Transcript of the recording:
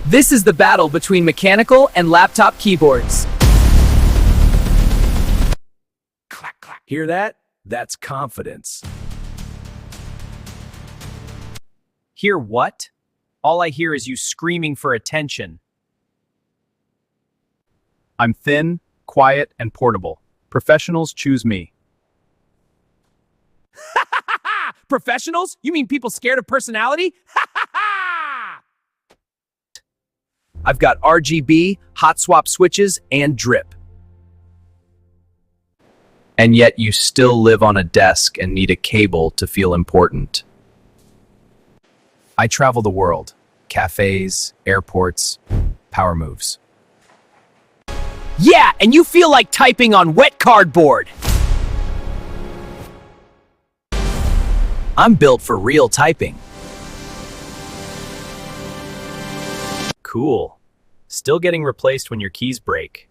This is the battle between mechanical and laptop keyboards. Hear that? That's confidence. Hear what? All I hear is you screaming for attention. I'm thin, quiet, and portable. Professionals choose me. Professionals? You mean people scared of personality? I've got RGB, hot swap switches, and drip. And yet you still live on a desk and need a cable to feel important. I travel the world. Cafes, airports, power moves. Yeah, and you feel like typing on wet cardboard. I'm built for real typing. Cool. Still getting replaced when your keys break.